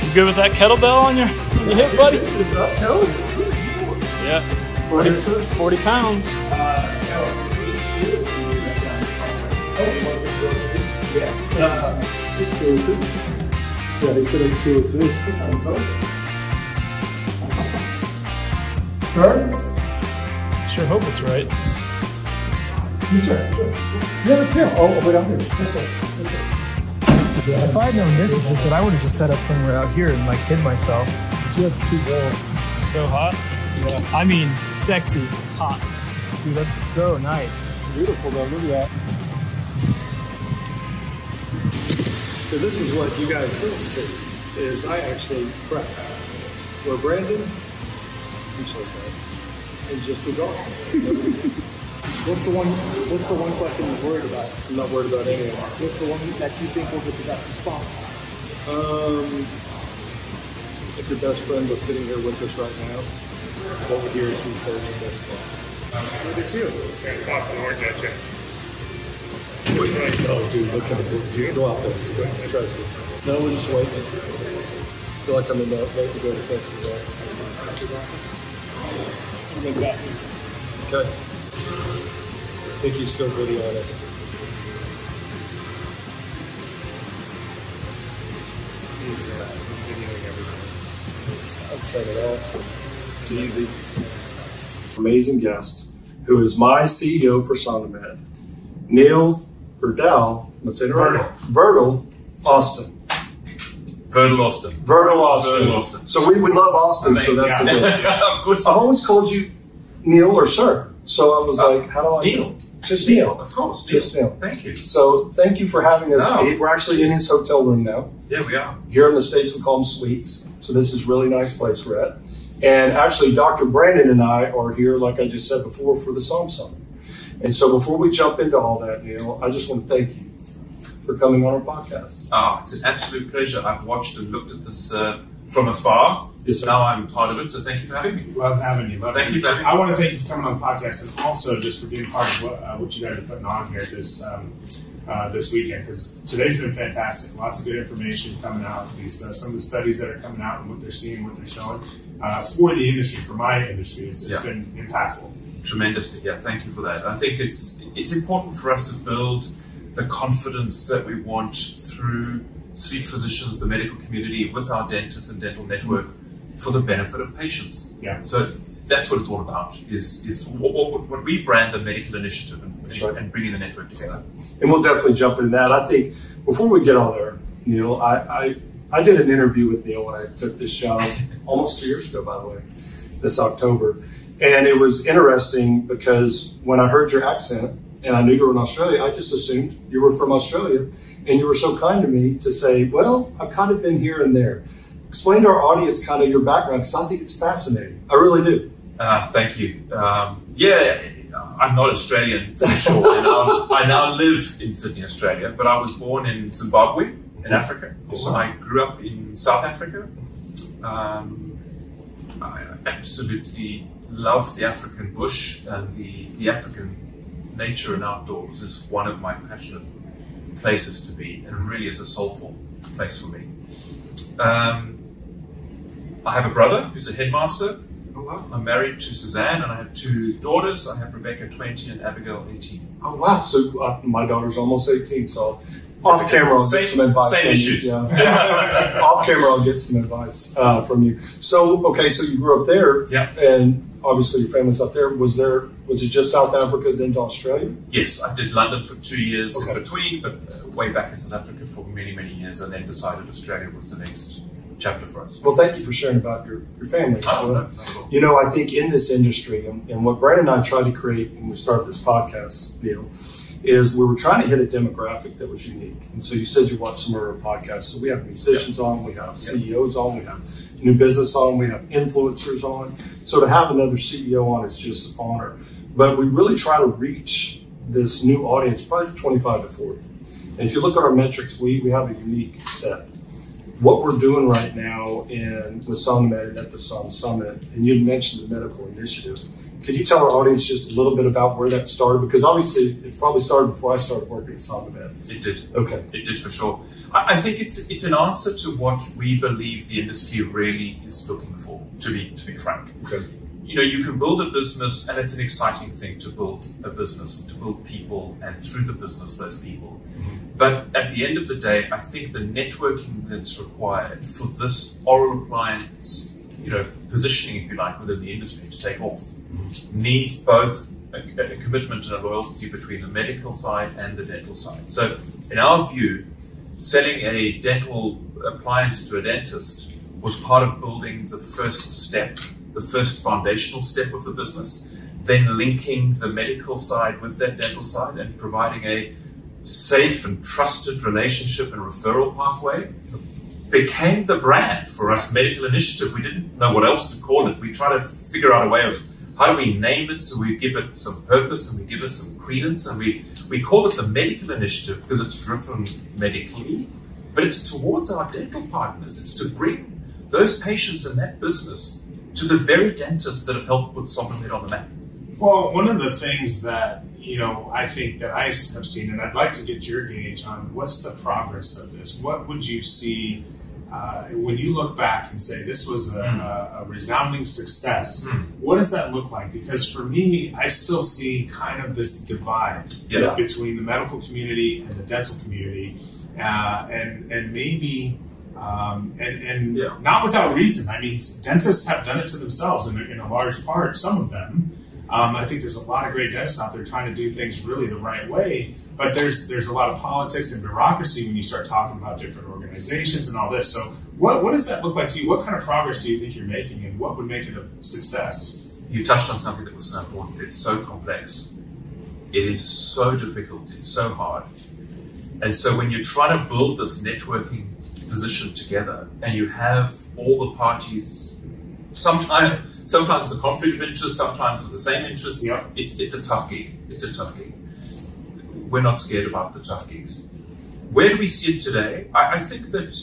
You good with that kettlebell on your hip, buddy? It's up, tell you. Yeah. 40 pounds. Yeah, they said it's 202. Sir? Sure hope it's right. Yes, sir. Yeah. Oh, way down here. Yes, sir. If I had known this existed, I would have just set up somewhere out here and like hid myself. Just too warm. It's so hot. Yeah. I mean, sexy, hot. Dude, that's so nice. Beautiful though, look at that. So this is what you guys don't see, is I actually prep. Where Brandon, I'm so sorry, and just as awesome. What's the one question you're worried about? I'm not worried about any of them. What's the one that you think will get the best response? If your best friend was sitting here with us right now, what would he or she say is your best friend? Look at you. Yeah, it's awesome orange at you. No, dude, look at it. Dude, go out there. Trust me. No, we're just waiting. I feel like I'm in the waiting to go to Texas. Okay. I think he's still videoing it. He's videoing everything. I'm saying it all. It's easy. Amazing guest, who is my CEO for SomnoMed, Neil Verdal, I'm saying it right. Verdal-Austin. Verdal-Austin. Verdal-Austin. So we love Austin, so that's a good. Of course. I've always called you Neil or Sir, so I was like, how do I? Neil. Just Neil. Of course. Just Neil. Thank you. So thank you for having us. No. We're actually in his hotel room now. Yeah, we are. Here in the States, we call them suites. So this is a really nice place we're at. And actually, Dr. Brandon and I are here, like I just said before, for the SOM Summit. And so before we jump into all that, Neil, I just want to thank you for coming on our podcast. It's an absolute pleasure. I've watched and looked at this from afar. Yes, sir. Now I'm part of it, so thank you for having me. Love having you. Thank you for having me. I want to thank you for coming on the podcast and also just for being part of what you guys are putting on here this weekend, because today's been fantastic. Lots of good information coming out. Some of the studies that are coming out and what they're seeing, what they're showing for the industry, for my industry, it's been impactful. Tremendous to hear. Thank you for that. I think it's important for us to build the confidence that we want through sleep physicians, the medical community, with our dentists and dental network for the benefit of patients. Yeah. So that's what it's all about, is what we brand the medical initiative and bringing the network together. And we'll definitely jump into that. I think before we get all there, Neil, I did an interview with Neil when I took this job almost 2 years ago, by the way, this October. And it was interesting because when I heard your accent and I knew you were in Australia, I just assumed you were from Australia. And you were so kind to me to say, well, I've kind of been here and there. Explain to our audience kind of your background, because I think it's fascinating. I really do. Thank you. Yeah, I'm not Australian for sure. And I now live in Sydney, Australia, but I was born in Zimbabwe, in Africa. So I grew up in South Africa. I absolutely love the African bush, and the African nature and outdoors is one of my passionate places to be, and really is a soulful place for me. I have a brother who's a headmaster. Oh, wow. I'm married to Suzanne, and I have 2 daughters. I have Rebecca, 20, and Abigail, 18. Oh, wow. So my daughter's almost 18, so off camera I'll get some advice from issues. you. Yeah. Off camera I'll get some advice from you. So, okay, so you grew up there, and obviously your family's up there. Was it just South Africa, then to Australia? Yes, I did London for 2 years in between, but way back in South Africa for many, many years, and then decided Australia was the next chapter for us. Well, thank you for sharing about your family. No. You know, I think in this industry, and what Brandon and I tried to create when we started this podcast, Neil, is we were trying to hit a demographic that was unique. And so you said you watched some of our podcasts. So we have musicians on, we have CEOs on, we have new business on, we have influencers on. So to have another CEO on is just an honor. But we really try to reach this new audience, probably 25 to 40. And if you look at our metrics, we have a unique set. What we're doing right now with SomnoMed and at the SOM Summit, and you mentioned the medical initiative, Could you tell our audience just a little bit about where that started? Because obviously it probably started before I started working at SomnoMed. It did. Okay. It did for sure. I think it's an answer to what we believe the industry really is looking for, to be frank. Okay. You know, you can build a business, and it's an exciting thing to build a business, to build people, and through the business, those people. But at the end of the day, I think the networking that's required for this oral appliance, you know, positioning, if you like, within the industry to take off, needs both a commitment and a loyalty between the medical side and the dental side. So in our view, selling a dental appliance to a dentist was part of building the first step, the first foundational step of the business, then linking the medical side with that dental side and providing a safe and trusted relationship and referral pathway became the brand for us, Medical Initiative. We didn't know what else to call it. We tried to figure out a way of how do we name it so we give it some purpose and we give it some credence, and we call it the Medical Initiative because it's driven medically, but it's towards our dental partners. It's to bring those patients in that business to the very dentists that have helped put SomnoMed on the map. Well, one of the things that, you know, I think that I have seen, and I'd like to get your gauge on, what's the progress of this? What would you see when you look back and say this was a resounding success? What does that look like? Because for me, I still see kind of this divide between the medical community and the dental community, and maybe not without reason. I mean, dentists have done it to themselves in a large part, some of them. I think there's a lot of great dentists out there trying to do things really the right way, but there's a lot of politics and bureaucracy when you start talking about different organizations and all this. So what does that look like to you? What kind of progress do you think you're making, and what would make it a success? You touched on something that was so important. It's so complex. It is so difficult. It's so hard. And so when you're trying to build this networking position together and you have all the parties, sometimes with a conflict of interest, sometimes with the same interest, it's a tough gig. It's a tough gig. We're not scared about the tough gigs. Where do we see it today? I think that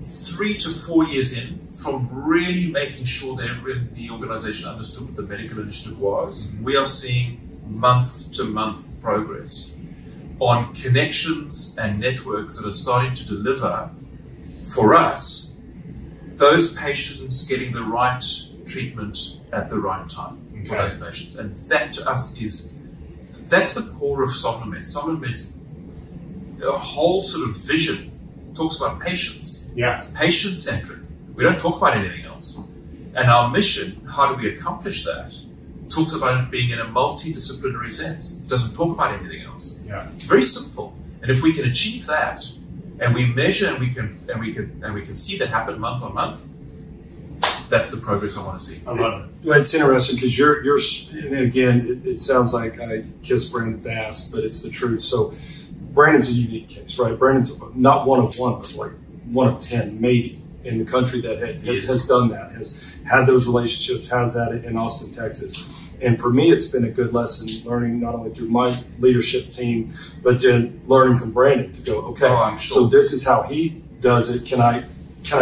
3 to 4 years in, from really making sure that everyone in the organization understood what the Medical Initiative was, we are seeing month-to-month progress on connections and networks that are starting to deliver for us those patients getting the right treatment at the right time for those patients. And that to us that's the core of SomnoMed. SomnoMed's whole sort of vision talks about patients. Yeah. It's patient-centric. We don't talk about anything else. And our mission, how do we accomplish that, talks about it being in a multidisciplinary sense. It doesn't talk about anything else. Yeah. It's very simple. And if we can achieve that, and we measure and we can see that happen month on month, that's the progress I want to see. I love it. Well, it's interesting because you're and again, it sounds like I kiss Brandon's ass, but it's the truth. So Brandon's a unique case, right? Brandon's not one of one, but like one of 10 maybe in the country that has done that, has had those relationships, has that in Austin, Texas. And for me, it's been a good lesson learning not only through my leadership team, but then learning from Brandon to go, okay, so this is how he does it. Can I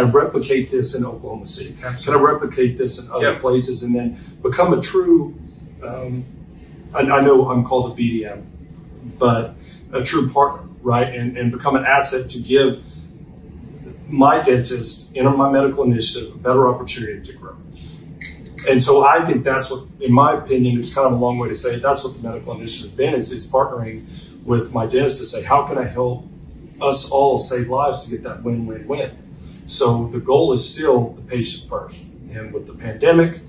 replicate this in Oklahoma City? Absolutely. Can I replicate this in other places? And then become a true, I know I'm called a BDM, but a true partner, right? And become an asset to give my dentist in my medical initiative a better opportunity to grow. And so I think that's what, in my opinion, it's kind of a long way to say that's what the medical initiative has been, is partnering with my dentist to say, how can I help us all save lives to get that win-win-win? So the goal is still the patient first. And with the pandemic,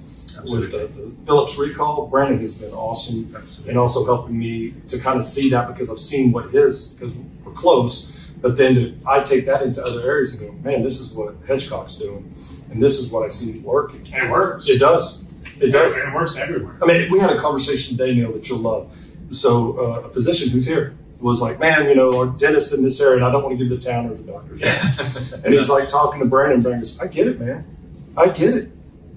with the Philips recall, Brandon has been awesome. And also helping me to kind of see that, because I've seen what his, because we're close, but then I take that into other areas and go, man, this is what Hedgecock's doing. And this is what I see working. And it works. It does. It does. And it works everywhere. I mean, we had a conversation today, Neil, that you'll love. So a physician who's here was like, man, our dentist in this area, and I don't want to give the town or the doctors. And he's like talking to Brandon. Brandon goes, I get it, man. I get it.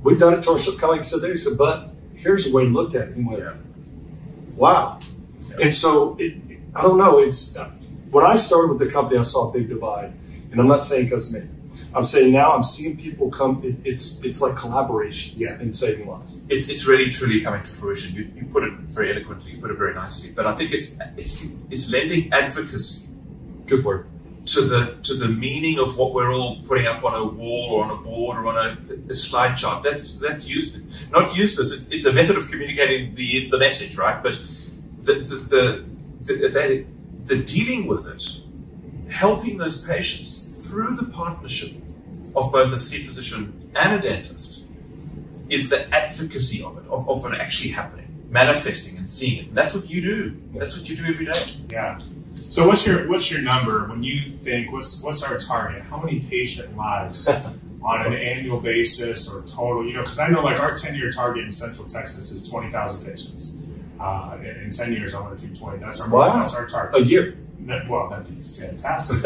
We've done it to ourselves. Kind of like I said there. He said, but here's a way to look at it. And went, wow. And so I don't know. It's when I started with the company, I saw a big divide. And I'm not saying because of me. I'm saying now I'm seeing people come. It's like collaboration in saving lives. It's really truly coming to fruition. You put it very eloquently. You put it very nicely. But I think it's lending advocacy. Good word. To the meaning of what we're all putting up on a wall or on a board or on a slide chart. That's useless. Not useless. It's a method of communicating the message, right? But the dealing with it, helping those patients through the partnership of both a sleep physician and a dentist, is the advocacy of it, of it actually happening, manifesting and seeing it. And that's what you do. That's what you do every day. Yeah. So what's your number when you think what's our target? How many patient lives on an annual basis or total? Because I know like our 10-year target in Central Texas is 20,000 patients. In 10 years, I want to treat 20. That's our target. A year. Well, that'd be fantastic.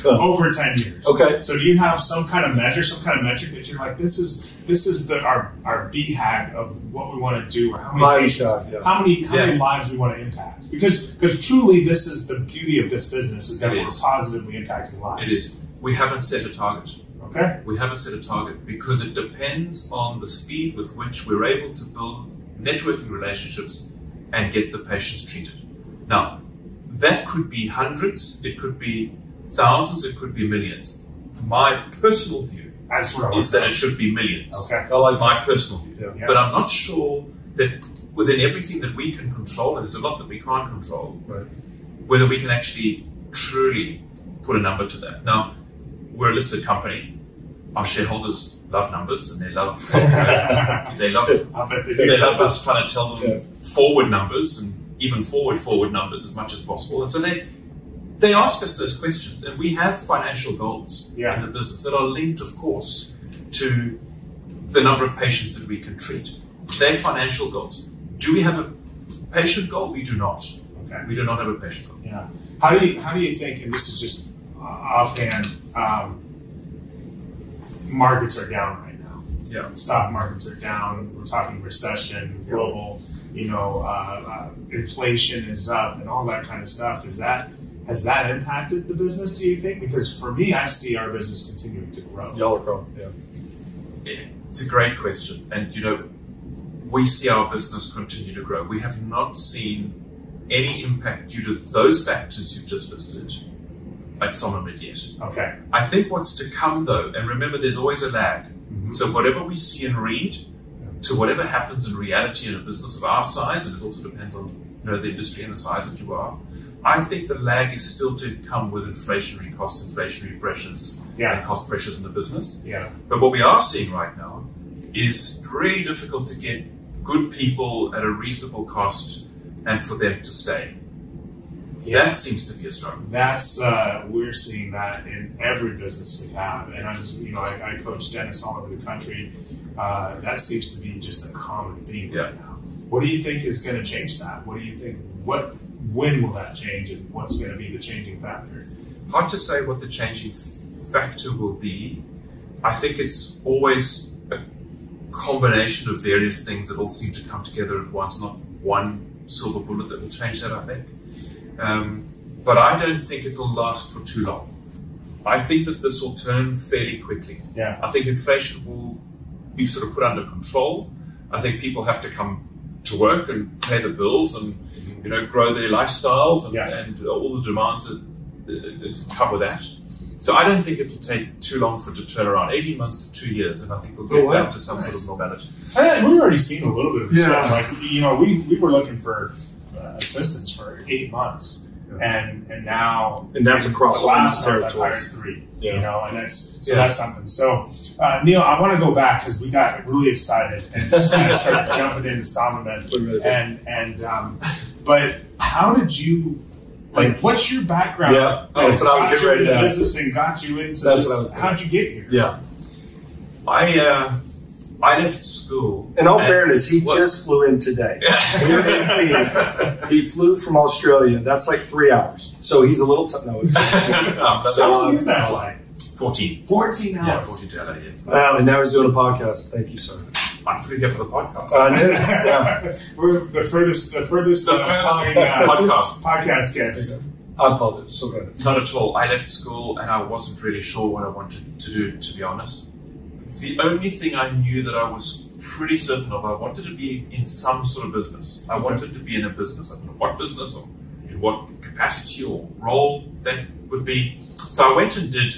Over 10 years. Okay. So do you have some kind of measure, some kind of metric that you're like, this is our BHAG of what we want to do, or how many patients, how many lives we want to impact? Because truly, this is the beauty of this business, is that we're positively impacting lives. It is. We haven't set a target. Okay. We haven't set a target because it depends on the speed with which we're able to build networking relationships and get the patients treated. Now, that could be hundreds, it could be thousands, it could be millions. My personal view is that it should be millions. Okay. I like my personal view. Yeah. But I'm not sure that within everything that we can control, and there's a lot that we can't control, whether we can actually truly put a number to that. Now, we're a listed company. Our shareholders love numbers, and they love they love us trying to tell them forward numbers, and even forward numbers as much as possible. And so they ask us those questions, and we have financial goals in the business that are linked, of course, to the number of patients that we can treat. They're financial goals. Do we have a patient goal? We do not. Okay. We do not have a patient goal. Yeah. How do you think, and this is just offhand, markets are down right now. Yeah. Stock markets are down. We're talking recession, global, inflation is up and all that kind of stuff. Has that impacted the business, do you think? Because for me, I see our business continuing to grow. Y'all are growing, It's a great question. And, we see our business continue to grow. We have not seen any impact due to those factors you've just listed at SomnoMed yet. Okay. I think what's to come, though, and remember, there's always a lag. Mm-hmm. So whatever we see and read to whatever happens in reality in a business of our size, and it also depends on the industry and the size that you are, I think the lag is still to come with inflationary costs, inflationary pressures, and cost pressures in the business. Yeah. But what we are seeing right now is really difficult to get good people at a reasonable cost and for them to stay. Yeah. That seems to be a struggle. That's we're seeing that in every business we have, and I coach dentists all over the country. That seems to be just a common theme right now. What do you think is going to change that? What do you think? When will that change, and what's going to be the changing factor? Hard to say what the changing factor will be. I think it's always a combination of various things that all seem to come together at once, not one silver bullet that will change that, I think. But I don't think it'll last for too long. I think that this will turn fairly quickly. Yeah. I think inflation will be sort of put under control. I think people have to come to work and pay the bills and grow their lifestyles and all the demands that come with that. So I don't think it'll take too long for it to turn around. 18 months to 2 years, and I think we'll get back to some sort of normality. And we've already seen a little bit of stuff. Like we were looking for assistants for 8 months, and now that's across all these territories. I've hired 3. And that's something. So Neil, I want to go back because we got really excited and just kind of started jumping into SomnoMed. But how did you? What's your background? Yeah, that's what I was getting ready to ask. Business and got you into this. How'd you get here? Yeah, I left school. In all fairness, he just flew in today. He flew from Australia. That's like 3 hours. So he's a little how long is that flight? 14. 14 hours. Yeah, 14 to LA. Well, and now he's doing a podcast. Thank you, sir. I flew here for the podcast. I knew. Yeah. We're the furthest podcast guest. I apologize. So go ahead. Not at all. I left school and I wasn't really sure what I wanted to do, to be honest. The only thing I knew that I was pretty certain of, I wanted to be in some sort of business. I wanted to be in a business. I don't know what business or in what capacity or role that would be. So I went and did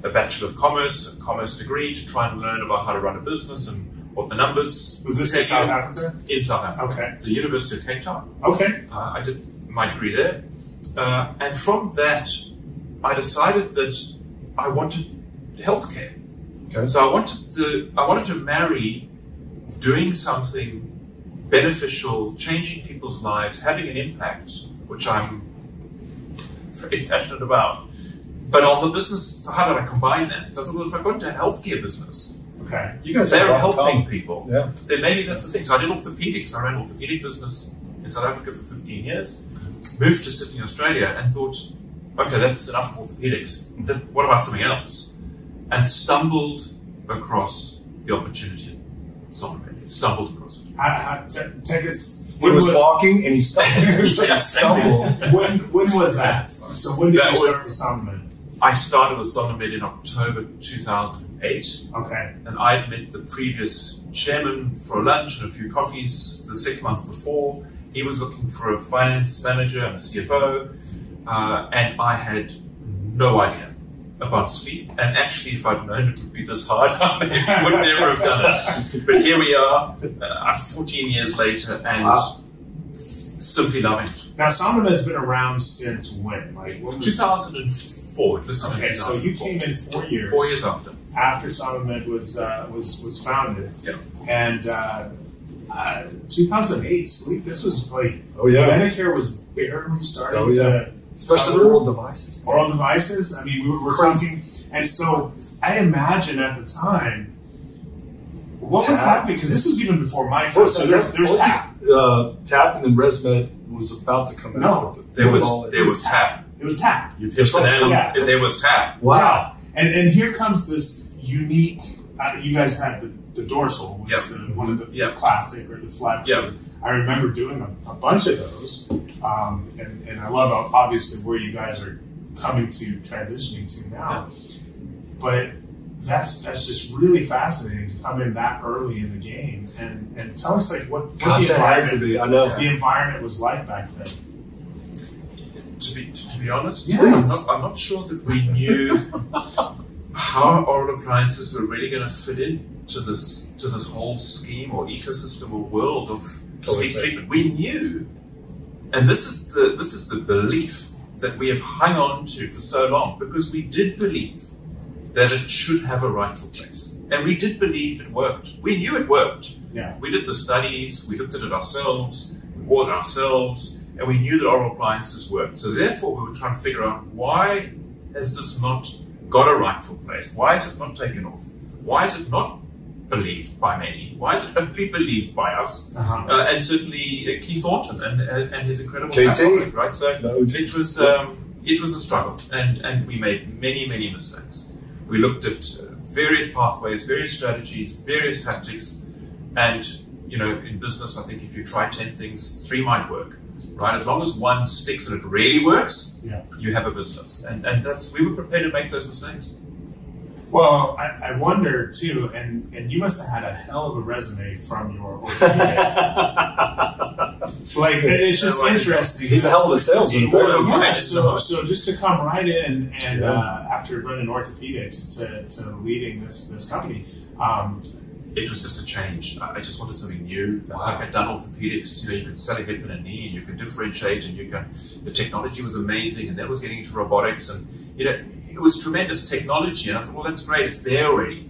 a Bachelor of Commerce, a commerce degree, to try and learn about how to run a business and what the numbers. Was this in South Africa? In South Africa. Okay. It's the University of Cape Town. Okay. I did my degree there. And from that, I decided that I wanted healthcare. Okay. So I wanted to marry doing something beneficial, changing people's lives, having an impact, which I'm very passionate about. But on the business, so how did I combine that? So I thought, well, if I go into a healthcare business, okay, you guys they're have helping people, yeah, then maybe that's the thing. So I did orthopedics. I ran an orthopedic business in South Africa for 15 years, moved to Sydney, Australia, and thought, okay, that's enough of orthopedics. What about something else? And stumbled across the opportunity at SomnoMed. Stumbled across it. Take us. He was walking and he stumbled. Yeah, stumbled. When was that? So when did you start with SomnoMed? I started with SomnoMed in October 2008. Okay. And I'd met the previous chairman for lunch and a few coffees the 6 months before. He was looking for a finance manager and a CFO. And I had no idea about sleep. And actually, if I'd known it would be this hard, I would never have done it. But here we are, 14 years later, and simply loving it. Now, SomnoMed's been around since when? Like when was 2004. Okay, so you came in 4 years. 4 years after. After SomnoMed was founded. Yeah. And 2008, sleep. This was like Medicare was barely starting to. Especially oral devices. Oral devices. I mean, we're talking, and so I imagine at the time, what was happening? Because this was even before my time. So there's TAP. TAP, and then ResMed was about to come out. No, there was TAP. It was TAP. You've hit the nail. There was TAP. Wow. And here comes this unique. You guys had the dorsal, which is one of the classic or the flex. Yeah. I remember doing a bunch of those, and I love obviously where you guys are coming to transitioning to now. But that's just really fascinating to come in that early in the game and tell us like what the environment was like back then. To be honest, yes. I'm not sure that we knew how oral appliances were really going to fit into this whole scheme or ecosystem or world of sleep treatment. We knew, and this is the belief that we have hung on to for so long, because we did believe that it should have a rightful place, and we did believe it worked. We knew it worked. Yeah. We did the studies, we looked at it ourselves, we wore it ourselves, and we knew that oral appliances worked. So therefore, we were trying to figure out, why has this not got a rightful place? Why is it not taken off? Why is it not believed by many? Why is it only believed by us? And certainly Keith Thornton and his incredible JT, right? So it was a struggle, and we made many mistakes. We looked at various pathways, various strategies, various tactics, and in business, I think if you try 10 things, 3 might work. Right, as long as one sticks and it really works, you have a business, and we were prepared to make those mistakes. Well, I wonder too, and you must have had a hell of a resume from your orthopedic. Like it's just interesting. He's a hell of a salesman. So just to come right in and after running orthopedics to leading this company. It was just a change. I just wanted something new. Wow. Like I'd done orthopedics, you could sell a hip and a knee, and you could differentiate, and the technology was amazing, and that was getting into robotics, and it was tremendous technology. And I thought, well, that's great, it's there already.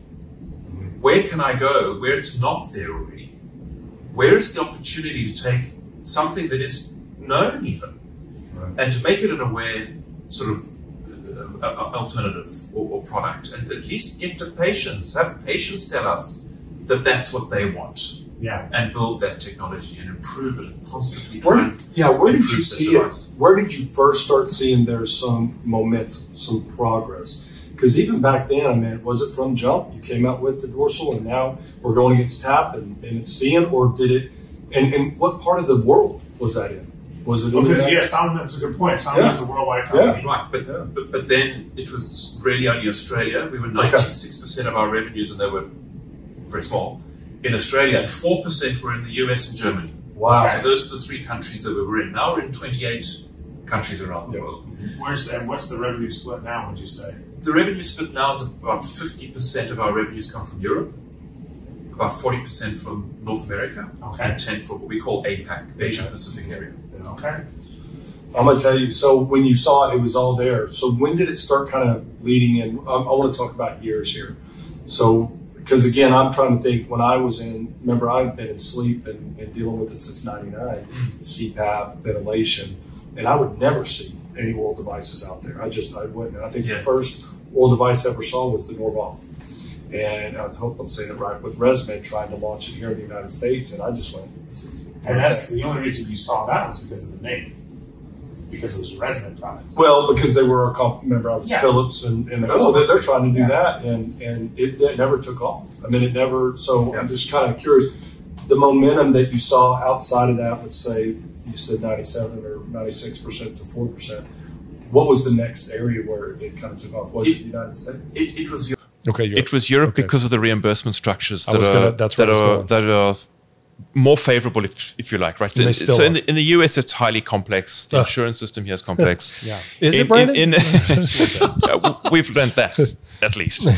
Where can I go where it's not there already? Where is the opportunity to take something that is known even, and to make it an aware sort of alternative or product, and at least get to patients, have patients tell us that that's what they want, and build that technology and improve it and constantly try. Where did you see it? Where did you first start seeing there's some momentum, some progress? Because even back then, I mean, was it from jump? You came out with the dorsal, and now we're going against TAP, and it's seeing, or did it? And what part of the world was that in? Was it? Because SomnoMed's a good point. SomnoMed's a worldwide company, right? But then it was really only Australia. We were 96% of our revenues, and they were very small in Australia, and 4% were in the US and Germany. Wow! So those are the 3 countries that we were in. Now we're in 28 countries around the world. What's the revenue split now? Would you say? The revenue split now is about 50% of our revenues come from Europe, about 40% from North America, and 10% from what we call APAC, Asia Pacific area. Okay. I'm going to tell you, so when you saw it, it was all there. So when did it start kind of leading in? I want to talk about years here. So, because again, I'm trying to think when I was remember I've been in sleep and dealing with it since 99, CPAP, ventilation, and I would never see any oral devices out there. I wouldn't. And I think the first oral device I ever saw was the Norval. And I hope I'm saying it right, with ResMed trying to launch it here in the United States. And I just went, and that's the only reason you saw that was because of the name. Because it was a ResMed product. Well, because they were remember I was Philips and they're trying to do that and it never took off. I mean, it never. So I'm just kind of curious, the momentum that you saw outside of that. Let's say you said 97 or 96% to 4%. What was the next area where it kind of took off? Was it the United States? It was Europe. Okay, It was Europe because of the reimbursement structures that are more favorable, if you like, right? So in the US, it's highly complex. The insurance system here is complex. Is it, Brandon? We've learned that, at least.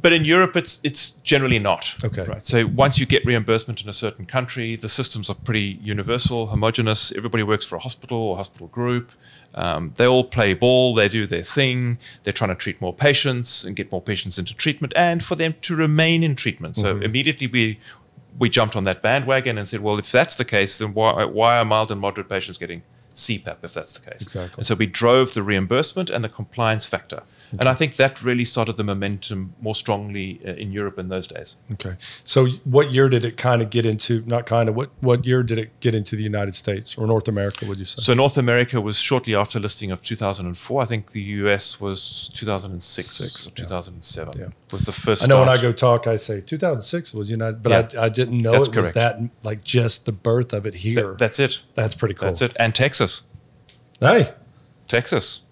But in Europe, it's generally not. Okay. Right? So once you get reimbursement in a certain country, the systems are pretty universal, homogenous. Everybody works for a hospital or hospital group. They all play ball. They do their thing. They're trying to treat more patients and get more patients into treatment and for them to remain in treatment. So immediately we jumped on that bandwagon and said, well, if that's the case, then why are mild and moderate patients getting CPAP if that's the case? Exactly. And so we drove the reimbursement and the compliance factor. And I think that really started the momentum more strongly in Europe in those days. Okay. So what year did it kind of get into, what year did it get into the United States or North America, would you say? So North America was shortly after listing of 2004. I think the US was 2006 or 2007 was the first I know start. when I go talk, I say 2006 was United, but I didn't know That's it was correct. that, like just the birth of it here. That's it. That's pretty cool. That's it. And Texas. Hey. Texas.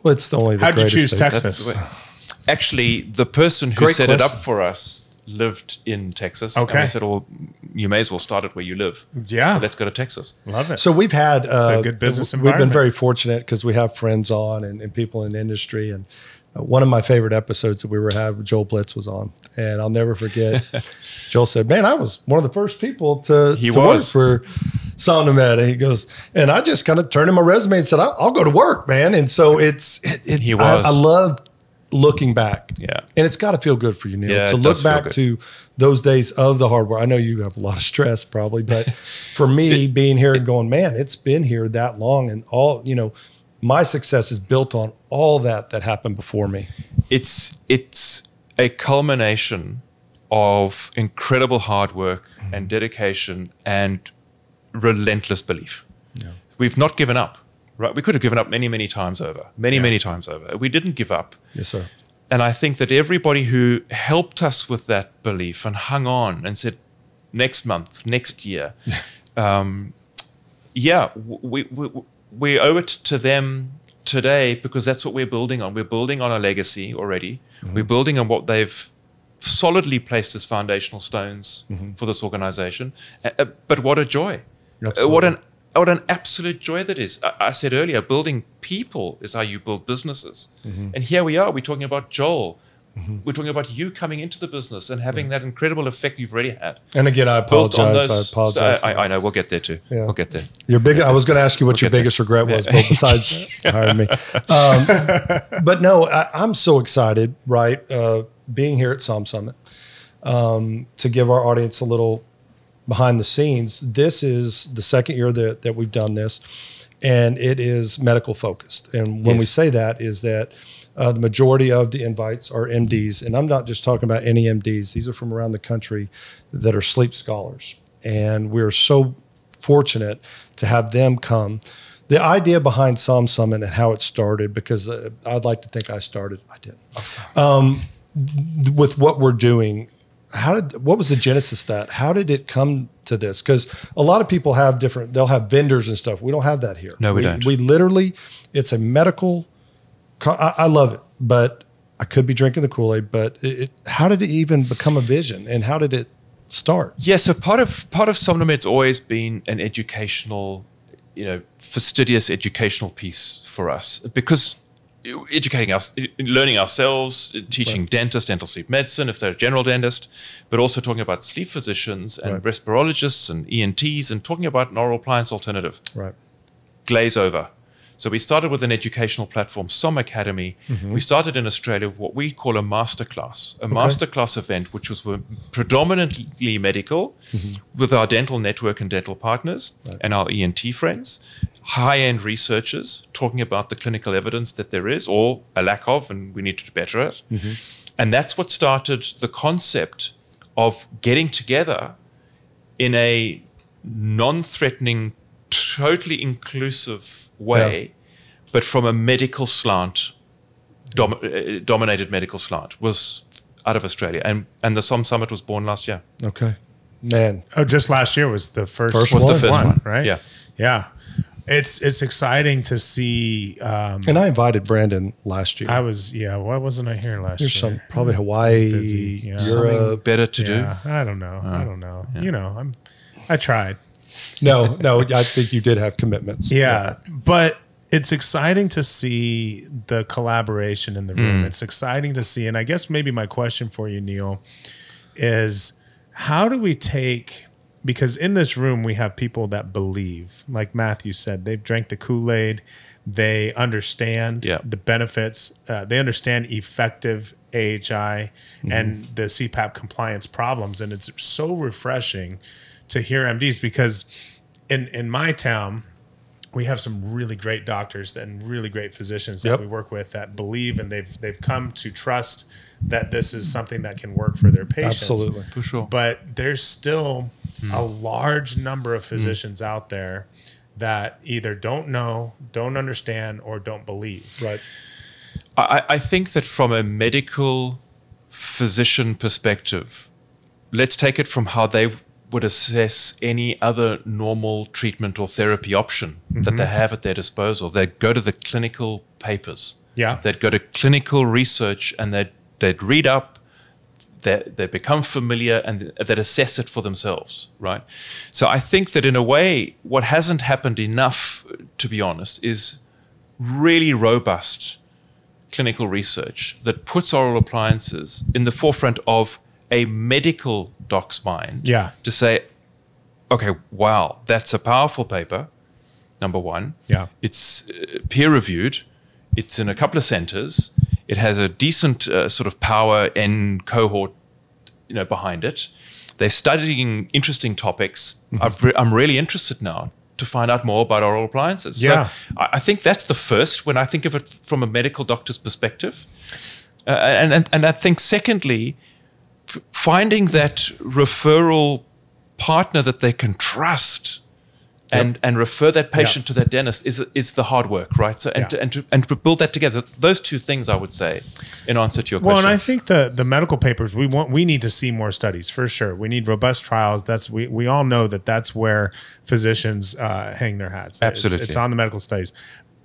Well, it's only the How'd you greatest choose state. Texas? Actually, the person who Great set it up question. for us lived in Texas. Okay. And I said, well, you may as well start it where you live. Yeah. So let's go to Texas. Love it. So we've had a good business we've been environment. very fortunate because we have friends on and people in the industry. And one of my favorite episodes that we had, Joel Blitz was on, and I'll never forget. Joel said, "Man, I was one of the first people to work for SomnoMed." And he goes, and I just kind of turned in my resume and said, "I'll go to work, man." And so I love looking back. Yeah. And it's got to feel good for you, Neil, Yeah, to it look does feel back good. to those days of the hard work. I know you have a lot of stress probably, but for me being here and going, man, it's been here that long and all, my success is built on all that happened before me. It's a culmination of incredible hard work and dedication and relentless belief. Yeah. We've not given up, right? We could have given up many, many times over, many times over. We didn't give up. Yes, sir. And I think that everybody who helped us with that belief and hung on and said, next month, next year, we owe it to them today because that's what we're building on. We're building on a legacy already. We're building on what they've solidly placed as foundational stones for this organization. But what a joy. What an absolute joy that is. I said earlier, building people is how you build businesses. And here we are, we're talking about Joel. We're talking about you coming into the business and having that incredible effect you've already had. And again, I apologize. I know, we'll get there too. Yeah. We'll get there. I was going to ask you what your biggest regret was, Bill, besides hiring me. But no, I'm so excited, right? Being here at SOM Summit, to give our audience a little behind the scenes. This is the second year that we've done this, and it is medical focused. And when we say that is that the majority of the invites are MDs, and I'm not just talking about any MDs. These are from around the country that are sleep scholars. And we're so fortunate to have them come. The idea behind SOM Summit and how it started, because I'd like to think I started, I didn't. With what we're doing, what was the genesis of that? How did it come to this? Because a lot of people have they'll have vendors and stuff. We don't have that here. No, we don't. We literally, it's a medical, I love it, but I could be drinking the Kool-Aid, but how did it even become a vision, and how did it start? Yeah, so part of SomnoMed's always been an educational, fastidious educational piece for us, because educating us, learning ourselves, teaching dentists, dental sleep medicine, if they're a general dentist, but also talking about sleep physicians and respirologists and ENTs, and talking about an oral appliance alternative. Right. Glaze over. So we started with an educational platform, SOM Academy. We started in Australia with what we call a masterclass, masterclass event, which was predominantly medical with our dental network and dental partners and our ENT friends, high-end researchers talking about the clinical evidence that there is, or a lack of, and we need to do better at. And that's what started the concept of getting together in a non-threatening, totally inclusive way, but from a medical slant, dominated medical slant, was out of Australia. And the SOM Summit was born last year. Okay. Man. Oh, just last year was the first one, right? Yeah. Yeah. It's exciting to see. And I invited Brandon last year. Why wasn't I here last year? Probably Hawaii, busy, Europe. Better to do. I don't know. Yeah. I tried. No, I think you did have commitments. Yeah, but it's exciting to see the collaboration in the room. It's exciting to see, and I guess maybe my question for you, Neil, is how do we take, because in this room we have people that believe, like Matthew said, they've drank the Kool-Aid, they understand the benefits, they understand effective AHI and the CPAP compliance problems, and it's so refreshing to hear MDs, because in my town, we have some really great doctors and really great physicians that we work with that believe, and they've come to trust that this is something that can work for their patients. Absolutely. For sure. But there's still a large number of physicians out there that either don't know, don't understand, or don't believe. Right. I think that from a medical physician perspective, let's take it from how they would assess any other normal treatment or therapy option that they have at their disposal. They'd go to the clinical papers. Yeah. They'd go to clinical research, and they'd read up, they become familiar, and they'd assess it for themselves, right? So I think that in a way, what hasn't happened enough, to be honest, is really robust clinical research that puts oral appliances in the forefront of a medical doc's mind. Yeah. To say, okay, wow, that's a powerful paper, number one. Yeah. It's peer-reviewed. It's in a couple of centers. It has a decent sort of power and cohort, behind it. They're studying interesting topics. I'm really interested now to find out more about oral appliances. Yeah. So I think that's the first when I think of it from a medical doctor's perspective. And I think secondly, finding that referral partner that they can trust and refer that patient to their dentist is the hard work, right? So and to build that together, those two things I would say in answer to your question. Well, and I think the medical papers we need to see more studies for sure. We need robust trials. We all know that's where physicians hang their hats. Absolutely, it's on the medical studies.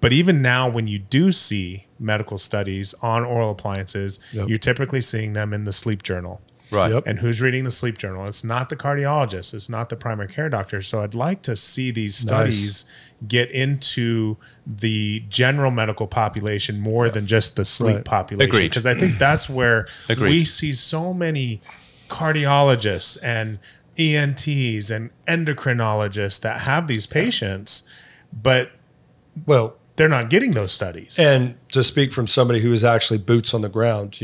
But even now, when you do see medical studies on oral appliances, you're typically seeing them in the sleep journal. Right. Yep. And who's reading the sleep journal? It's not the cardiologist. It's not the primary care doctor. So I'd like to see these studies get into the general medical population more than just the sleep population. Agreed. Because I think that's where we see so many cardiologists and ENTs and endocrinologists that have these patients, but they're not getting those studies. And to speak from somebody who is actually boots on the ground,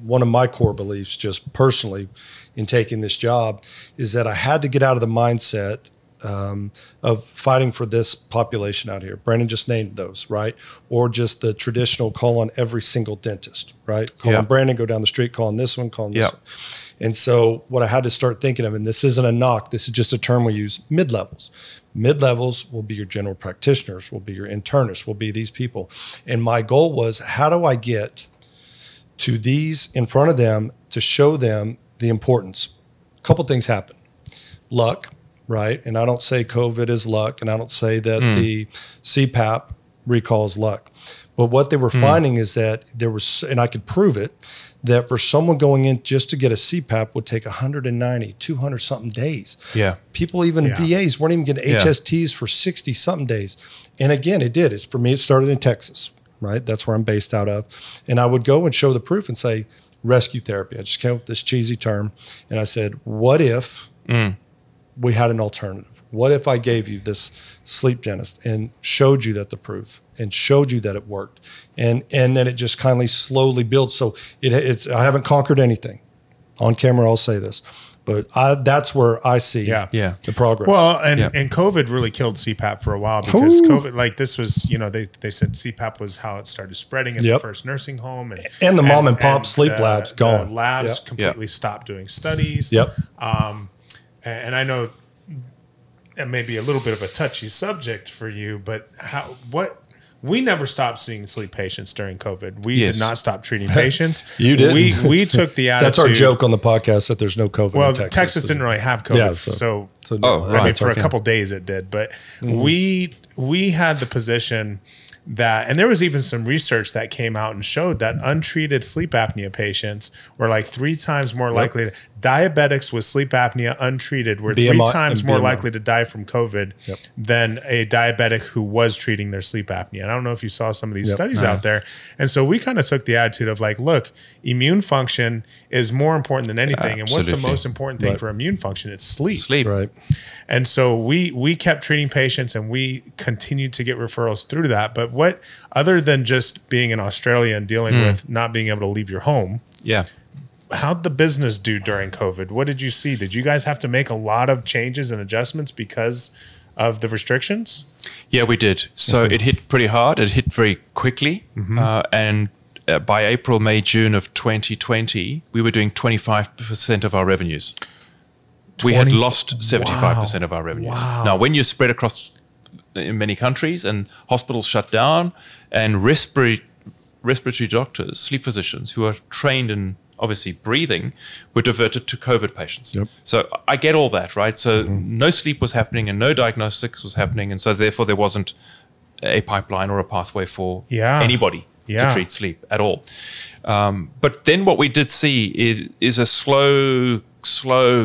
one of my core beliefs just personally in taking this job is that I had to get out of the mindset of fighting for this population out here. Brandon just named those, right? Or just the traditional call on every single dentist, right? Call on Brandon, go down the street, call on this one, call on this one. And so what I had to start thinking of, and this isn't a knock, this is just a term we use, mid-levels. Mid-levels will be your general practitioners, will be your internists, will be these people. And my goal was, how do I get to these in front of them to show them the importance? A couple things happen. luck, right? And I don't say COVID is luck, and I don't say that the CPAP recall is luck. But what they were finding is that there was, and I could prove it, that for someone going in just to get a CPAP would take 190, 200 something days. Yeah. People, even VAs, weren't even getting HSTs for 60 something days. And again, it did. For me, it started in Texas, right? That's where I'm based out of. And I would go and show the proof and say, rescue therapy. I just came up with this cheesy term. And I said, what if we had an alternative? What if I gave you this sleep dentist and showed you that the proof and showed you that it worked? And then it just kindly slowly builds. So it's I haven't conquered anything. On camera, I'll say this. But that's where I see the progress. Well, and COVID really killed CPAP for a while because COVID, like this was, you know, they said CPAP was how it started spreading in the first nursing home. And the mom and pop sleep labs gone. The labs completely stopped doing studies. And I know it may be a little bit of a touchy subject for you, but we never stopped seeing sleep patients during COVID. We did not stop treating patients. You did. We took the attitude. That's our joke on the podcast, that there's no COVID in Texas. Texas didn't really have COVID. Yeah, so I mean, for a couple days it did. But we had the position that, and there was even some research that came out and showed that untreated sleep apnea patients were like 3 times more likely diabetics with sleep apnea untreated were BMI, 3 times more likely to die from COVID than a diabetic who was treating their sleep apnea. And I don't know if you saw some of these studies out there. And so we kind of took the attitude of like, look, immune function is more important than anything. And what's the most important thing for immune function? It's sleep. Sleep. Right. And so we kept treating patients and we continued to get referrals through that. But what, other than just being in Australia and dealing with not being able to leave your home, how'd the business do during COVID? What did you see? Did you guys have to make a lot of changes and adjustments because of the restrictions? Yeah, we did. So it hit pretty hard. It hit very quickly. And by April, May, June of 2020, we were doing 25% of our revenues. We had lost 75% of our revenues. Now, when you're spread across in many countries and hospitals shut down and respiratory doctors, sleep physicians who are trained in obviously breathing were diverted to COVID patients. So I get all that, right? So no sleep was happening and no diagnostics was happening. And so therefore there wasn't a pipeline or a pathway for anybody to treat sleep at all. But then what we did see is a slow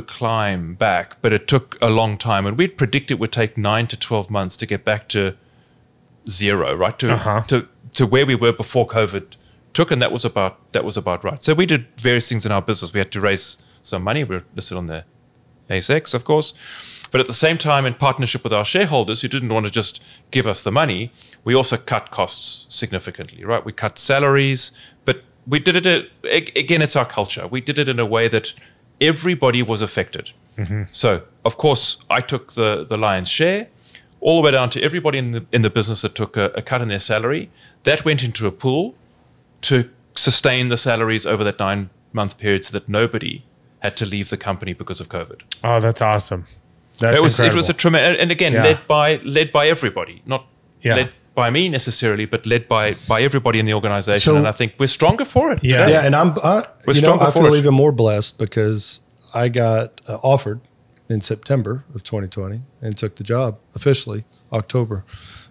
climb back, but it took a long time. And we'd predict it would take 9 to 12 months to get back to zero, right? To where we were before COVID took, and that was about right. So we did various things in our business. We had to raise some money. We were listed on the ASX, of course. But at the same time, in partnership with our shareholders who didn't want to just give us the money, we also cut costs significantly, right? We cut salaries, but we did it, again, it's our culture. We did it in a way that everybody was affected. So, of course, I took the lion's share, all the way down to everybody in the business that took a cut in their salary. That went into a pool to sustain the salaries over that 9-month period so that nobody had to leave the company because of COVID. Oh, that's awesome. It was a tremendous, and again, led by everybody, not led by me necessarily, but led by everybody in the organization. And I think we're stronger for it. And I feel even more blessed because I got offered in September of 2020 and took the job officially October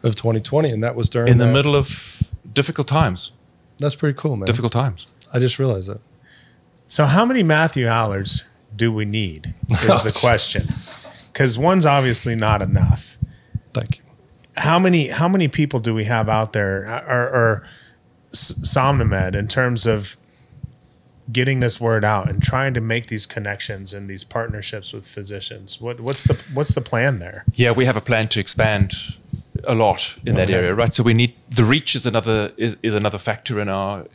of 2020. And that was during the middle of difficult times. That's pretty cool, man. Difficult times. I just realized that. So how many Matthew Allards do we need is the question. Because one's obviously not enough. Thank you. How many people do we have out there, or SomnoMed, in terms of getting this word out and trying to make these connections and these partnerships with physicians? What's the plan there? Yeah, we have a plan to expand a lot in that area, right? So we need the reach is another factor in our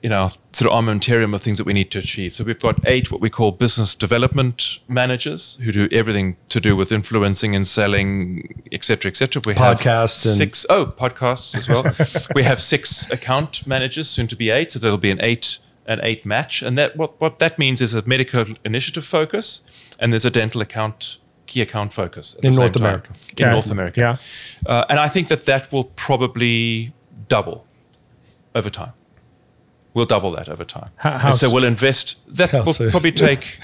sort of armamentarium of things that we need to achieve. So we've got 8 what we call business development managers who do everything to do with influencing and selling, et cetera, et cetera. We podcasts have 6 podcasts as well. We have 6 account managers, soon to be 8. So there'll be an 8 match, and that what that means is a medical initiative focus, and there's a dental key account focus in North America. In North America, and I think that will probably double over time. We'll double that over time. How so we'll invest. That will probably take,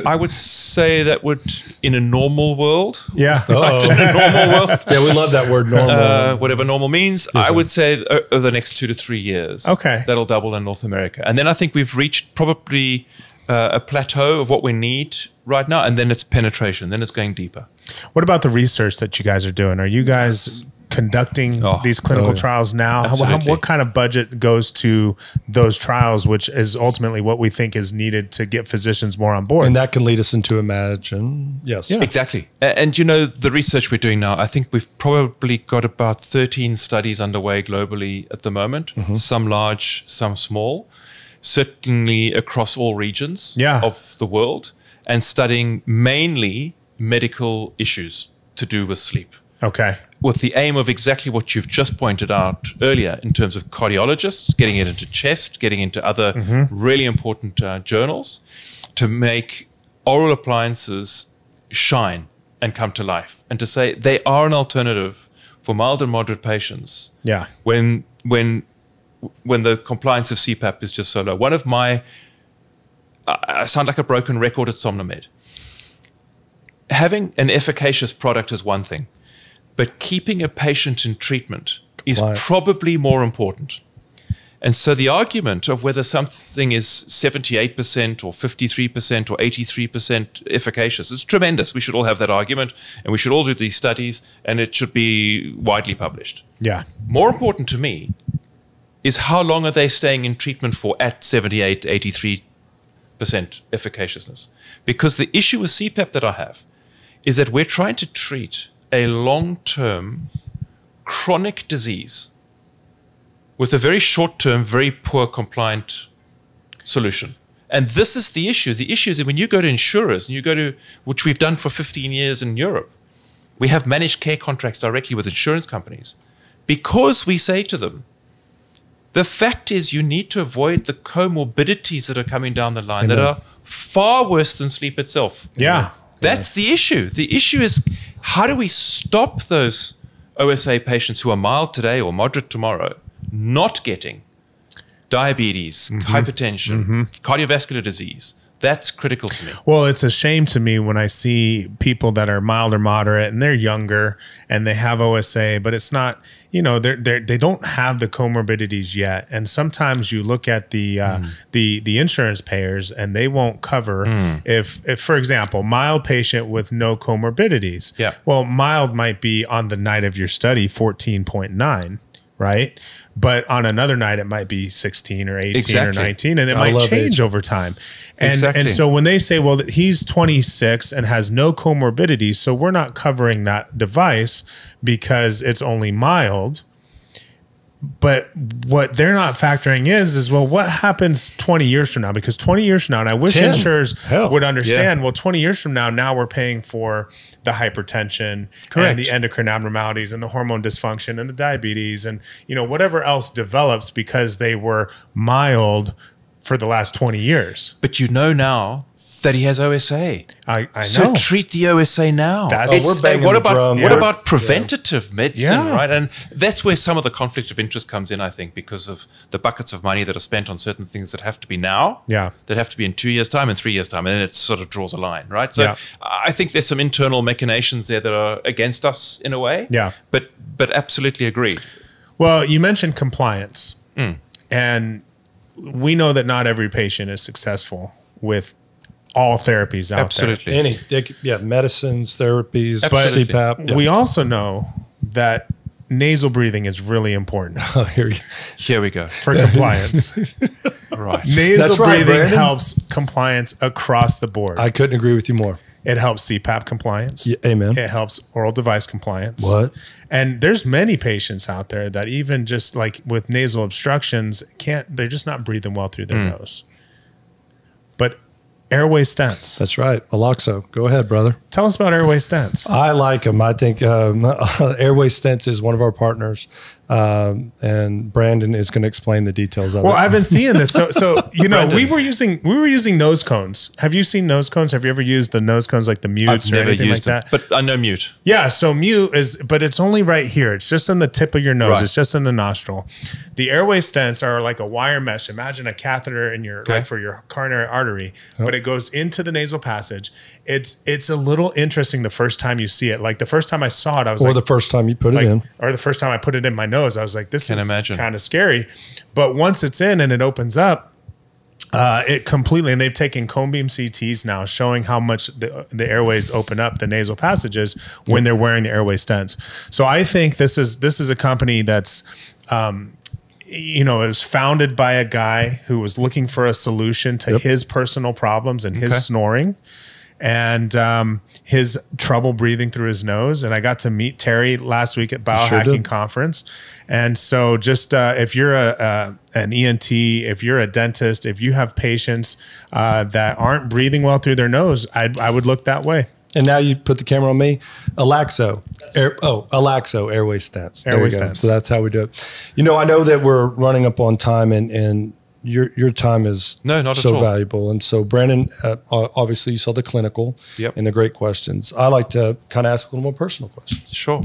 I would say that would, in a normal world. Yeah. Right, in a normal world. Yeah, we love that word normal. Whatever normal means. I would say over the next 2 to 3 years. Okay. That'll double in North America. And then I think we've reached probably a plateau of what we need right now. And then it's penetration. Then it's going deeper. What about the research that you guys are doing? Are you guys conducting these clinical trials now? What kind of budget goes to those trials, which is ultimately what we think is needed to get physicians more on board? And that can lead us into Imagine. Yes. Yeah. Exactly. And you know, the research we're doing now, I think we've probably got about 13 studies underway globally at the moment, some large, some small, certainly across all regions of the world, and studying mainly medical issues to do with sleep. Okay. With the aim of exactly what you've just pointed out earlier in terms of cardiologists, getting it into chest, getting into other really important journals to make oral appliances shine and come to life, and to say they are an alternative for mild and moderate patients. Yeah. When the compliance of CPAP is just so low. One of my, I sound like a broken record at SomnoMed. Having an efficacious product is one thing, but keeping a patient in treatment is probably more important. And so the argument of whether something is 78% or 53% or 83% efficacious is tremendous. We should all have that argument, and we should all do these studies, and it should be widely published. Yeah. More important to me is how long are they staying in treatment for at 78, 83% efficaciousness. Because the issue with CPAP that I have is that we're trying to treat a long-term chronic disease with a very short-term, very poor compliant solution. And this is the issue. The issue is that when you go to insurers, and you go to, which we've done for 15 years in Europe, we have managed care contracts directly with insurance companies, because we say to them, the fact is you need to avoid the comorbidities that are coming down the line that are far worse than sleep itself. Yeah. That's the issue. The issue is, how do we stop those OSA patients who are mild today or moderate tomorrow not getting diabetes, hypertension, cardiovascular disease? That's critical to me. Well, it's a shame to me when I see people that are mild or moderate and they're younger and they have OSA, but it's not, you know, they don't have the comorbidities yet. And sometimes you look at the insurance payers and they won't cover if, for example, mild patient with no comorbidities. Yeah. Well, mild might be on the night of your study 14.9. Right. But on another night, it might be 16 or 18 or 19, and it might change over time. And so when they say, well, he's 26 and has no comorbidities, so we're not covering that device because it's only mild. But what they're not factoring is, well, what happens 20 years from now? Because 20 years from now, and I wish insurers would understand, well, 20 years from now we're paying for the hypertension and the endocrine abnormalities and the hormone dysfunction and the diabetes and, you know, whatever else develops because they were mild for the last 20 years. But you know now that he has OSA. I know. So treat the OSA now. We're banging the drum. What about preventative medicine, right? And that's where some of the conflict of interest comes in, I think, because of the buckets of money that are spent on certain things that have to be now, that have to be in 2 years' time and 3 years' time, and then it sort of draws a line, right? So I think there's some internal machinations there that are against us in a way. Yeah. But absolutely agree. Well, you mentioned compliance, and we know that not every patient is successful with all therapies out there. Medicines, therapies, CPAP. We also know that nasal breathing is really important. Here we go. For compliance. Right. Nasal breathing helps compliance across the board. I couldn't agree with you more. It helps CPAP compliance. Amen. It helps oral device compliance. And there's many patients out there that even just like with nasal obstructions, they're just not breathing well through their nose. But airway stents. That's right. Aloxo. Go ahead, brother. Tell us about airway stents. I like them. I think airway stents is one of our partners, and Brandon is going to explain the details of it. Well, I've been seeing this. So you know, we were using nose cones. Have you seen nose cones? Have you ever used the nose cones like the Mutes or anything like that? But I know Mute. Yeah, so Mute is, but it's only right here. It's just in the tip of your nose. Right. It's just in the nostril. The airway stents are like a wire mesh. Imagine a catheter in your like for your coronary artery, but it goes into the nasal passage. It's a little interesting the first time you see it. Like the first time I saw it, I was or the first time you put it in, or the first time I put it in my nose, I was like, this is kind of scary. But once it's in and it opens up, it completely, and they've taken cone beam CTs now showing how much the airways open up the nasal passages when they're wearing the airway stents. So I think this is a company that's, you know, it was founded by a guy who was looking for a solution to his personal problems and his snoring and his trouble breathing through his nose. And I got to meet Terry last week at Biohacking Conference. And so just if you're an ENT, if you're a dentist, if you have patients that aren't breathing well through their nose, I would look that way. And now you put the camera on me. Alaxo airway stents. Airway stents. So that's how we do it. You know, I know that we're running up on time, and your time is so valuable. And so, Brandon, obviously you saw the clinical and the great questions. I like to kind of ask a little more personal questions. Sure.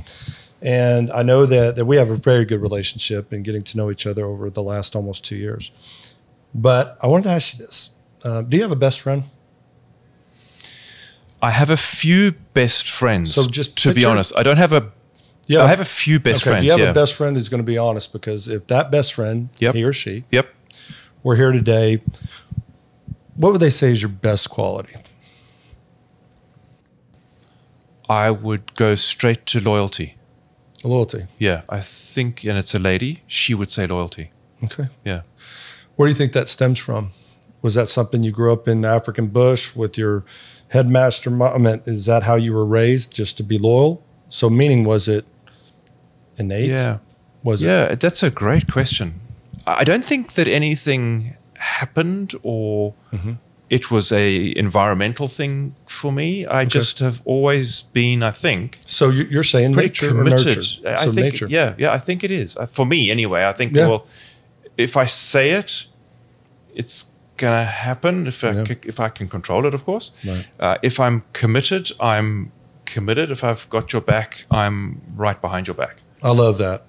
And I know that we have a very good relationship and getting to know each other over the last almost 2 years. But I wanted to ask you this. Do you have a best friend? I have a few best friends. So just to be honest, I don't have a. I have a few best friends. Do you have a best friend who's going to be honest? Because if that best friend, he or she, we're here today, what would they say is your best quality? I would go straight to loyalty. Loyalty. Yeah, I think, and it's a lady. She would say loyalty. Okay. Yeah. Where do you think that stems from? Was that something you grew up in the African bush with your headmaster mom? I mean, is that how you were raised, just to be loyal? So meaning, was it innate? Yeah. Was it? Yeah, that's a great question. I don't think that anything happened or it was a environmental thing for me. I just have always been, I think. So you're saying nature committed. Or nurture? I so think, nature. Yeah, I think it is. For me, anyway, I think, well, if I say it, it's going to happen if I can control it, of course. Right. If I'm committed, I'm committed. If I've got your back, I'm right behind your back. I love that.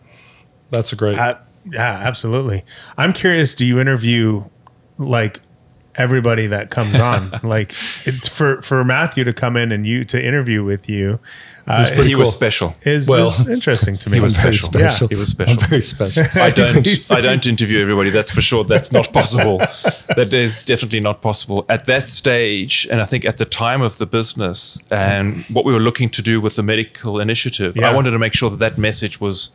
That's a great. Yeah, absolutely. I'm curious, do you interview like everybody that comes on? Like for Matthew to come in and you to interview with you, he was special. Is interesting to me. He was special. Yeah. He was special. I'm very special. I don't interview everybody. That's for sure. That's not possible. That is definitely not possible at that stage. And I think at the time of the business and what we were looking to do with the medical initiative, I wanted to make sure that message was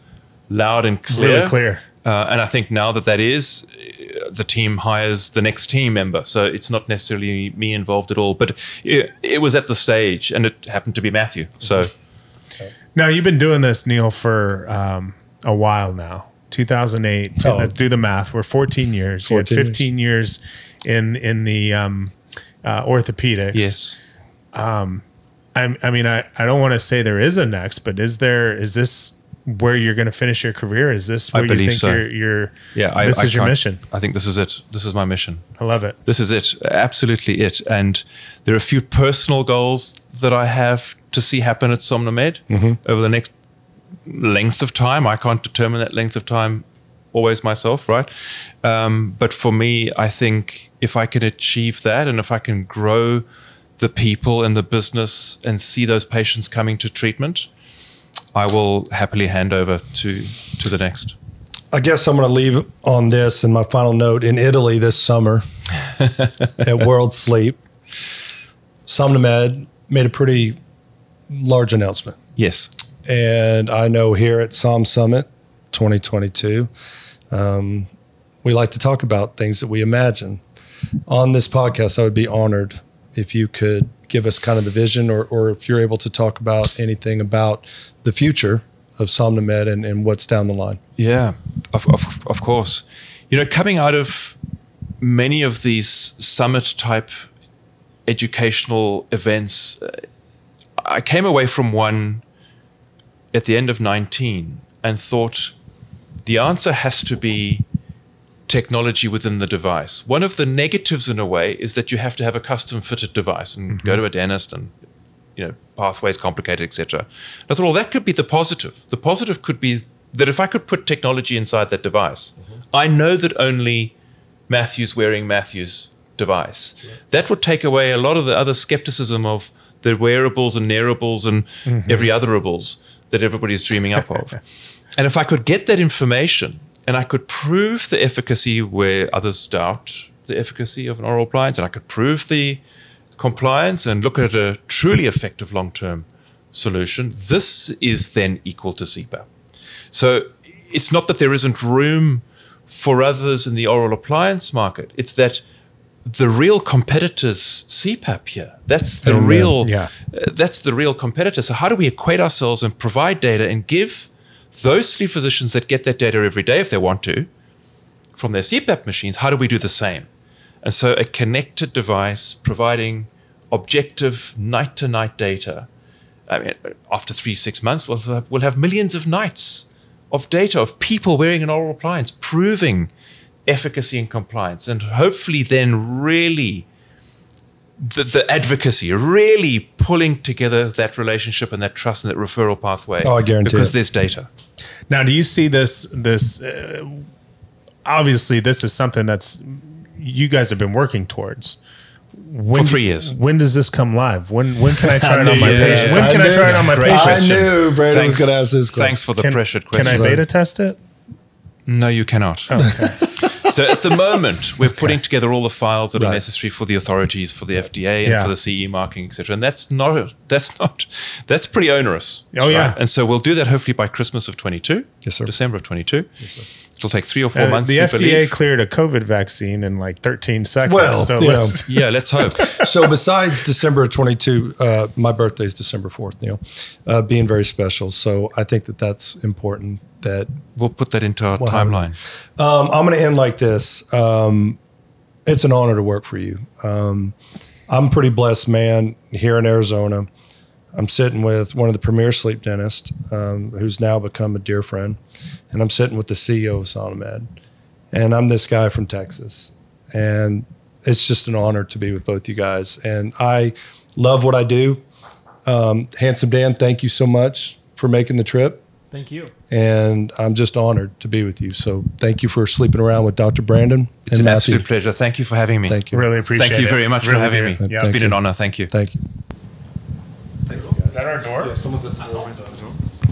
loud and clear. Really clear. And I think now that is, the team hires the next team member. So it's not necessarily me involved at all. But it was at the stage, and it happened to be Matthew. So now you've been doing this, Neil, for a while now. 2008. Let's do the math. We're 14 years. 14 you had 15 years in the orthopedics. Yes. I mean, I don't want to say there is a next, but is this where you're going to finish your career? Is this where you think so. This is your mission? I think this is it. This is my mission. I love it. This is it. Absolutely it. And there are a few personal goals that I have to see happen at SomnoMed over the next length of time. I can't determine that length of time always myself, right? But for me, I think if I can achieve that and if I can grow the people and the business and see those patients coming to treatment, I will happily hand over to the next. I guess I'm going to leave on this in my final note. In Italy this summer at World Sleep, SomnoMed made a pretty large announcement. Yes. And I know here at SOM Summit 2022, we like to talk about things that we imagine. On this podcast, I would be honored if you could give us kind of the vision or if you're able to talk about anything about the future of SomnoMed and what's down the line. Yeah, of course. You know, coming out of many of these summit type educational events, I came away from one at the end of 19 and thought the answer has to be technology within the device. One of the negatives in a way is that you have to have a custom fitted device and go to a dentist and, pathways complicated, etc. I thought, well, that could be the positive. The positive could be that if I could put technology inside that device, I know that only Matthew's wearing Matthew's device. Sure. That would take away a lot of the other skepticism of the wearables and nearables and every otherables that everybody's dreaming up of. And if I could get that information and I could prove the efficacy where others doubt the efficacy of an oral appliance, and I could prove the compliance and look at a truly effective long-term solution, this is then equal to CPAP. So it's not that there isn't room for others in the oral appliance market. It's that the real competitor's CPAP here. That's the that's the real competitor. So how do we equate ourselves and provide data and give those sleep physicians that get that data every day, if they want to, from their CPAP machines, how do we do the same? And so a connected device providing objective night-to-night data. I mean, after 3-6 months, we'll have millions of nights of data of people wearing an oral appliance, proving efficacy and compliance, and hopefully then really the advocacy, really pulling together that relationship and that trust and that referral pathway. Oh, I guarantee because there's data. Now, do you see this? Obviously, this is something that's you guys have been working towards. For 3 years. When does this come live? When can I try it on my patient? When can I try it on my patient? I knew Brandon was going to ask this question. Thanks for the pressured question. Can I beta test it? No, you cannot. Okay. So at the moment, we're putting together all the files that are necessary for the authorities, for the FDA, and for the CE marking, etc. And that's pretty onerous. Oh, yeah. Right? And so we'll do that hopefully by Christmas of 22. Yes, sir. December of 22. Yes, sir. It'll take 3 or 4 months. The FDA cleared a COVID vaccine in like 13 seconds. Well, so let's hope. So besides December of 22, my birthday is December 4th, Neil, being very special. So I think that's important. That we'll put that into our timeline. I'm going to end like this. It's an honor to work for you. I'm a pretty blessed man here in Arizona. I'm sitting with one of the premier sleep dentists, who's now become a dear friend, and I'm sitting with the CEO of SomnoMed, and I'm this guy from Texas, and it's just an honor to be with both you guys, and I love what I do. Handsome Dan, thank you so much for making the trip. Thank you. And I'm just honored to be with you. So thank you for sleeping around with Dr. Brandon. It's an absolute pleasure. Thank you for having me. Thank you. Really appreciate it. Thank you very much for having me. It's been an honor. Thank you. Thank you. Thank you, guys. Is that our door? Yeah, someone's at the door.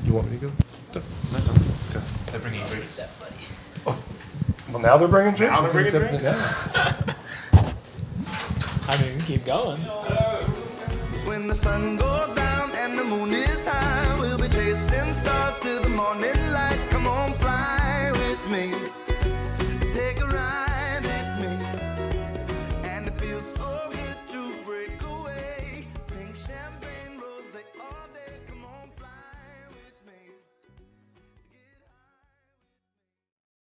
You want me to go? No, go. They're bringing drinks. Oh, well, now they're bringing drinks. Now they're bringing drinks? Yeah. I mean, keep going. When the sun goes down and the moon is high.